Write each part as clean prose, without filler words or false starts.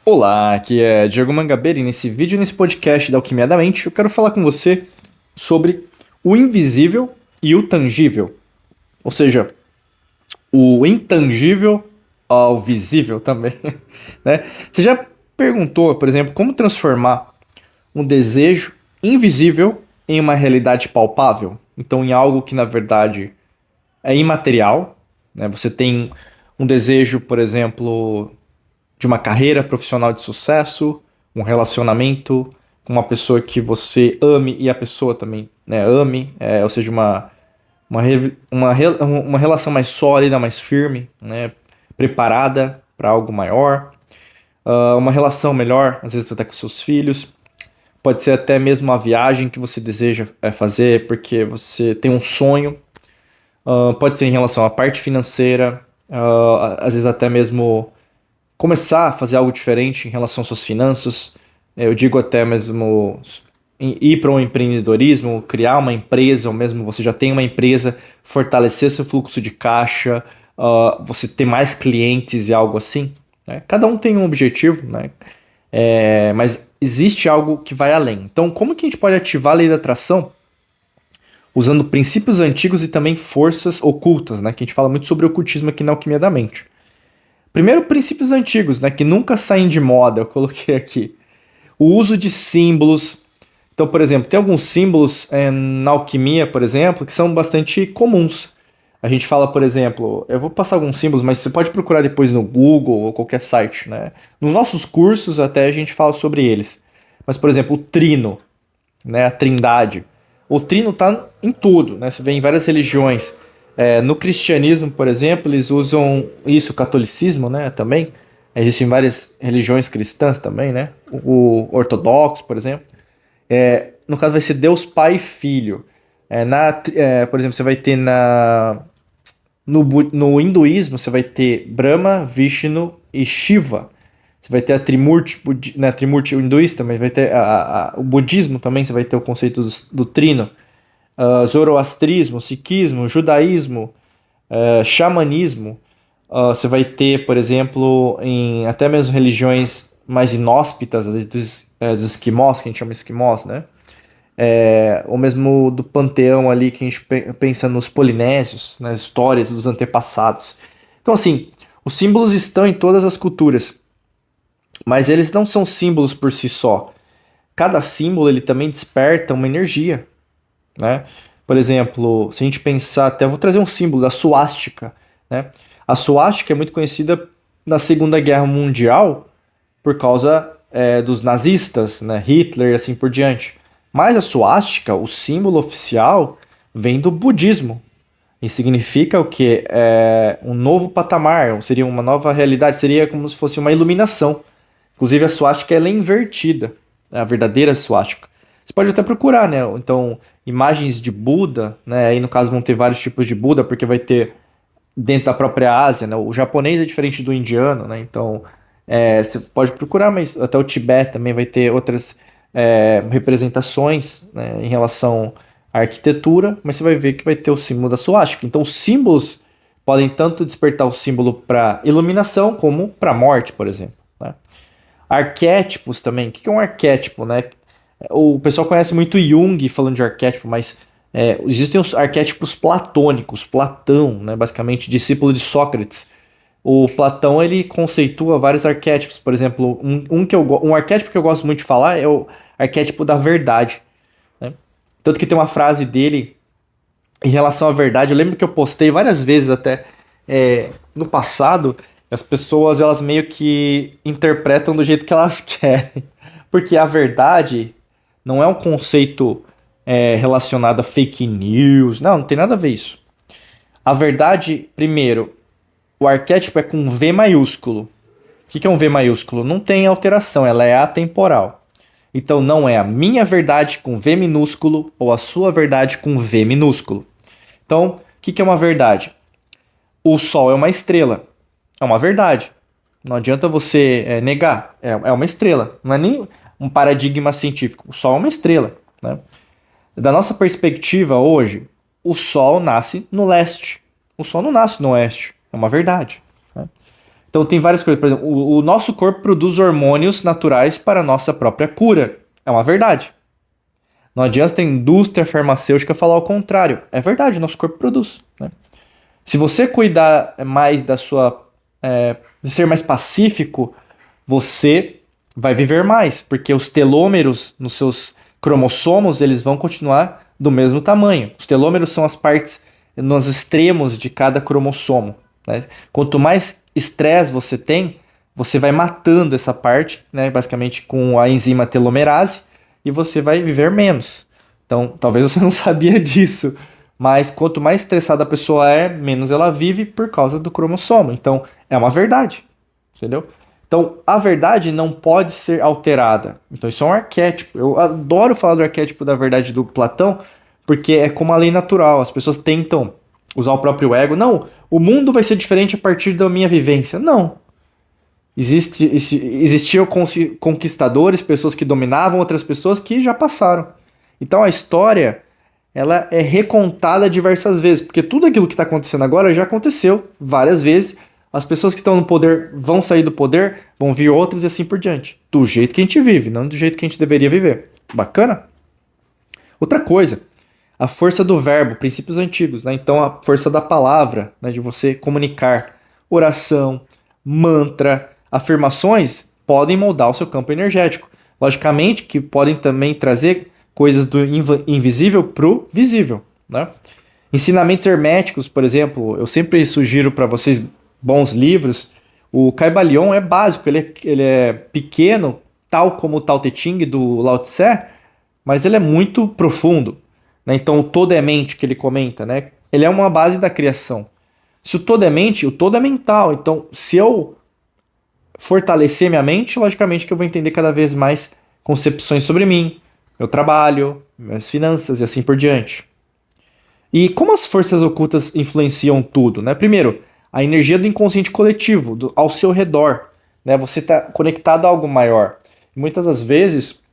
Olá, aqui é Diego Mangabeira e nesse vídeo, nesse podcast da Alquimia da Mente, eu quero falar com você sobre o invisível e o tangível, ou seja, o intangível ao visível também, né? Você já perguntou, por exemplo, como transformar um desejo invisível em uma realidade palpável? Então, em algo que na verdade é imaterial, né? Você tem um desejo, por exemplo, de uma carreira profissional de sucesso, um relacionamento com uma pessoa que você ame e a pessoa também, né, ame, ou seja, uma relação mais sólida, mais firme, né, preparada para algo maior, uma relação melhor, às vezes até com seus filhos, pode ser até mesmo uma viagem que você deseja fazer porque você tem um sonho, pode ser em relação à parte financeira, às vezes até mesmo começar a fazer algo diferente em relação às suas finanças. Eu digo até mesmo ir para um empreendedorismo, criar uma empresa, ou mesmo você já tem uma empresa, fortalecer seu fluxo de caixa, você ter mais clientes e algo assim. Né? Cada um tem um objetivo, né? Mas existe algo que vai além. Então, como que a gente pode ativar a lei da atração usando princípios antigos e também forças ocultas, né? Que a gente fala muito sobre ocultismo aqui na Alquimia da Mente. Primeiro, princípios antigos, né, que nunca saem de moda, eu coloquei aqui. O uso de símbolos. Então, por exemplo, tem alguns símbolos na alquimia, por exemplo, que são bastante comuns. A gente fala, por exemplo, eu vou passar alguns símbolos, mas você pode procurar depois no Google ou qualquer site, né? Nos nossos cursos até a gente fala sobre eles. Mas, por exemplo, o trino, né, a trindade. O trino está em tudo, né? Você vê em várias religiões. No cristianismo, por exemplo, eles usam isso, o catolicismo, né, também. Existem várias religiões cristãs também, né? O ortodoxo, por exemplo. No caso vai ser Deus Pai e Filho. Por exemplo, você vai ter no hinduísmo, você vai ter Brahma, Vishnu e Shiva. Você vai ter a Trimurti, né, Trimurti hinduísta, mas vai ter o budismo também, você vai ter o conceito do trino. Zoroastrismo, Sikhismo, Judaísmo, xamanismo. Você vai ter, por exemplo, em até mesmo religiões mais inóspitas, às vezes dos esquimós, que a gente chama esquimós, né? Ou mesmo do panteão ali que a gente pensa nos polinésios, nas histórias dos antepassados. Então, assim, os símbolos estão em todas as culturas, mas eles não são símbolos por si só. Cada símbolo ele também desperta uma energia, né? Por exemplo, se a gente pensar, até vou trazer um símbolo da suástica, né? A suástica é muito conhecida na Segunda Guerra Mundial por causa dos nazistas, né? Hitler e assim por diante. Mas a suástica, o símbolo oficial, vem do budismo. E significa o quê? Um novo patamar, seria uma nova realidade, seria como se fosse uma iluminação. Inclusive a suástica ela é invertida, a verdadeira suástica. Você pode até procurar, né? Então, imagens de Buda, né? Aí no caso vão ter vários tipos de Buda, porque vai ter dentro da própria Ásia, né? O japonês é diferente do indiano, né? Então, você pode procurar, mas até o Tibete também vai ter outras representações, né, em relação à arquitetura, mas você vai ver que vai ter o símbolo da suástica. Então, os símbolos podem tanto despertar o símbolo para iluminação como para morte, por exemplo. Né? Arquétipos também. O que é um arquétipo, né? O pessoal conhece muito Jung falando de arquétipo, mas existem os arquétipos platônicos. Platão, né, basicamente discípulo de Sócrates. O Platão ele conceitua vários arquétipos. Por exemplo, um arquétipo que eu gosto muito de falar é o arquétipo da verdade. Né? Tanto que tem uma frase dele em relação à verdade. Eu lembro que eu postei várias vezes até no passado. As pessoas elas meio que interpretam do jeito que elas querem. Porque a verdade não é um conceito relacionado a fake news. Não tem nada a ver isso. A verdade, primeiro, o arquétipo é com V maiúsculo. O que é um V maiúsculo? Não tem alteração, ela é atemporal. Então não é a minha verdade com V minúsculo ou a sua verdade com V minúsculo. Então, o que é uma verdade? O Sol é uma estrela. É uma verdade. Não adianta você negar. É uma estrela. Não é nem um paradigma científico. O Sol é uma estrela. Né? Da nossa perspectiva hoje, o Sol nasce no leste. O Sol não nasce no oeste. É uma verdade. Né? Então tem várias coisas. Por exemplo, o nosso corpo produz hormônios naturais para a nossa própria cura. É uma verdade. Não adianta a indústria farmacêutica falar o contrário. É verdade, o nosso corpo produz. Né? Se você cuidar mais da sua... de ser mais pacífico, você vai viver mais. Porque os telômeros nos seus cromossomos, eles vão continuar do mesmo tamanho. Os telômeros são as partes nos extremos de cada cromossomo. Né? Quanto mais estresse você tem, você vai matando essa parte, né? Basicamente com a enzima telomerase, e você vai viver menos. Então, talvez você não sabia disso, mas quanto mais estressada a pessoa é, menos ela vive por causa do cromossomo. Então, é uma verdade, entendeu? Então, a verdade não pode ser alterada. Então, isso é um arquétipo. Eu adoro falar do arquétipo da verdade do Platão, porque é como a lei natural. As pessoas tentam usar o próprio ego. Não, o mundo vai ser diferente a partir da minha vivência. Não. Existiam conquistadores, pessoas que dominavam outras pessoas que já passaram. Então, a história ela é recontada diversas vezes, porque tudo aquilo que está acontecendo agora já aconteceu várias vezes. As pessoas que estão no poder vão sair do poder, vão vir outras e assim por diante. Do jeito que a gente vive, não do jeito que a gente deveria viver. Bacana? Outra coisa, a força do verbo, princípios antigos, né? Então a força da palavra, né? De você comunicar, oração, mantra, afirmações podem moldar o seu campo energético. Logicamente que podem também trazer coisas do invisível para o visível, né? Ensinamentos herméticos, por exemplo, eu sempre sugiro para vocês bons livros. O Kybalion é básico, ele é pequeno, tal como o Tao Te Ching do Lao Tse, mas ele é muito profundo. Né? Então o todo é mente que ele comenta, né? Ele é uma base da criação. Se o todo é mente, o todo é mental. Então se eu fortalecer minha mente, logicamente que eu vou entender cada vez mais concepções sobre mim, meu trabalho, minhas finanças e assim por diante. E como as forças ocultas influenciam tudo? Né? Primeiro, a energia do inconsciente coletivo, ao seu redor. Né? Você está conectado a algo maior. E muitas das vezes,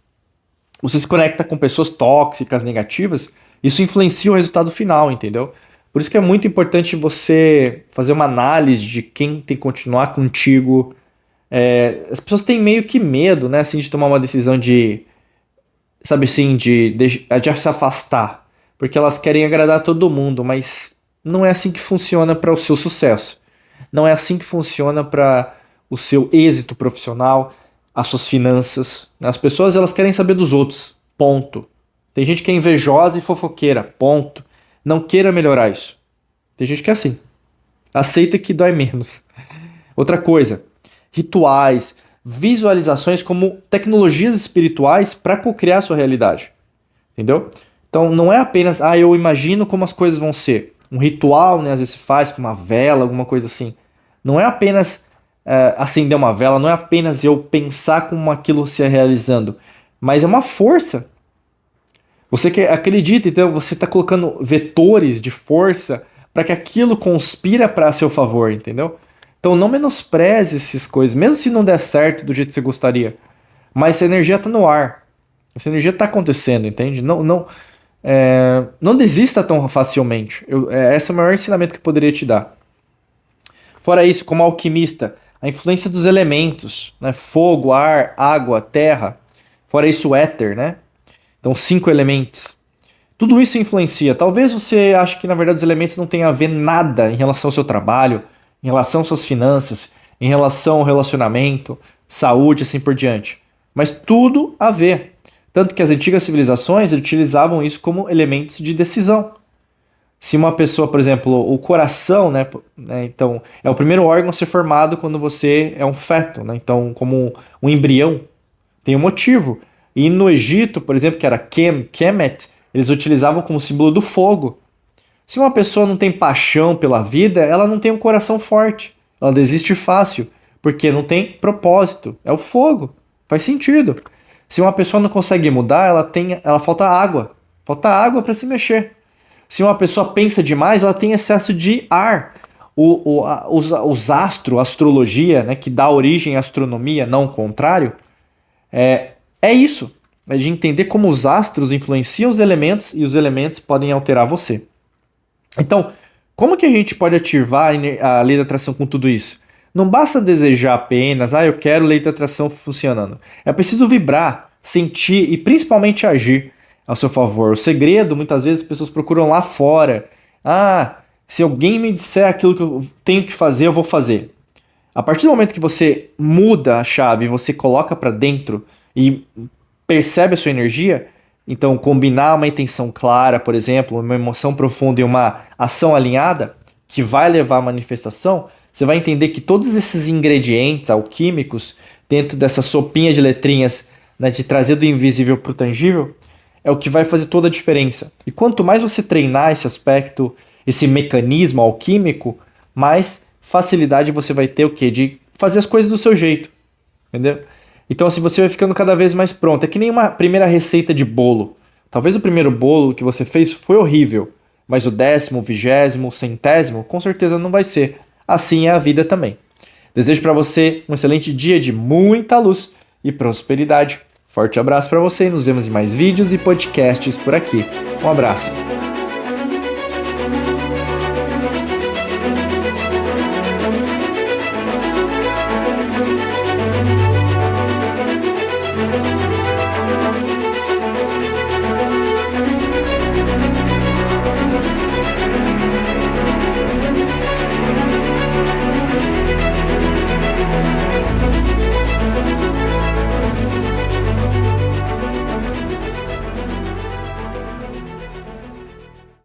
você se conecta com pessoas tóxicas, negativas, isso influencia o resultado final, entendeu? Por isso que é muito importante você fazer uma análise de quem tem que continuar contigo. As pessoas têm meio que medo, né, assim, de tomar uma decisão de, sabe assim, de se afastar. Porque elas querem agradar todo mundo, mas não é assim que funciona para o seu sucesso. Não é assim que funciona para o seu êxito profissional, as suas finanças. As pessoas elas querem saber dos outros, ponto. Tem gente que é invejosa e fofoqueira, ponto. Não queira melhorar isso. Tem gente que é assim. Aceita que dói menos. Outra coisa, rituais, visualizações como tecnologias espirituais para co-criar a sua realidade. Entendeu? Então não é apenas, eu imagino como as coisas vão ser. Um ritual, né, às vezes se faz com uma vela, alguma coisa assim. Não é apenas acender uma vela, não é apenas eu pensar como aquilo se realizando, mas é uma força. Você que acredita, então você está colocando vetores de força para que aquilo conspira para seu favor, entendeu? Então não menospreze essas coisas, mesmo se não der certo do jeito que você gostaria. Mas essa energia está no ar. Essa energia está acontecendo, entende? Não desista tão facilmente. Esse é o maior ensinamento que eu poderia te dar. Fora isso, como alquimista, a influência dos elementos, né? Fogo, ar, água, terra. Fora isso, o éter, né? Então, 5 elementos. Tudo isso influencia. Talvez você ache que, na verdade, os elementos não tenham a ver nada em relação ao seu trabalho, em relação às suas finanças, em relação ao relacionamento, saúde, assim por diante. Mas tudo a ver. Tanto que as antigas civilizações utilizavam isso como elementos de decisão. Se uma pessoa, por exemplo, o coração, né, então, é o primeiro órgão a ser formado quando você é um feto, né, então, como um embrião, tem um motivo. E no Egito, por exemplo, que era Kemet, eles utilizavam como símbolo do fogo. Se uma pessoa não tem paixão pela vida, ela não tem um coração forte, ela desiste fácil, porque não tem propósito, é o fogo, faz sentido. Se uma pessoa não consegue mudar, ela falta água para se mexer. Se uma pessoa pensa demais, ela tem excesso de ar. Os astros, a astrologia, né, que dá origem à astronomia, não o contrário, é isso. É de entender como os astros influenciam os elementos e os elementos podem alterar você. Então, como que a gente pode ativar a lei da atração com tudo isso? Não basta desejar apenas, eu quero lei da atração funcionando. É preciso vibrar, sentir e principalmente agir ao seu favor. O segredo, muitas vezes, as pessoas procuram lá fora. Se alguém me disser aquilo que eu tenho que fazer, eu vou fazer. A partir do momento que você muda a chave, você coloca para dentro e percebe a sua energia, então combinar uma intenção clara, por exemplo, uma emoção profunda e uma ação alinhada, que vai levar à manifestação, você vai entender que todos esses ingredientes alquímicos, dentro dessa sopinha de letrinhas, né, de trazer do invisível para o tangível, é o que vai fazer toda a diferença. E quanto mais você treinar esse aspecto, esse mecanismo alquímico, mais facilidade você vai ter o quê? De fazer as coisas do seu jeito, entendeu? Então assim, você vai ficando cada vez mais pronto. É que nem uma primeira receita de bolo. Talvez o primeiro bolo que você fez foi horrível, mas o 10º, 20º, 100º, com certeza não vai ser. Assim é a vida também. Desejo para você um excelente dia de muita luz e prosperidade. Forte abraço para você e nos vemos em mais vídeos e podcasts por aqui. Um abraço.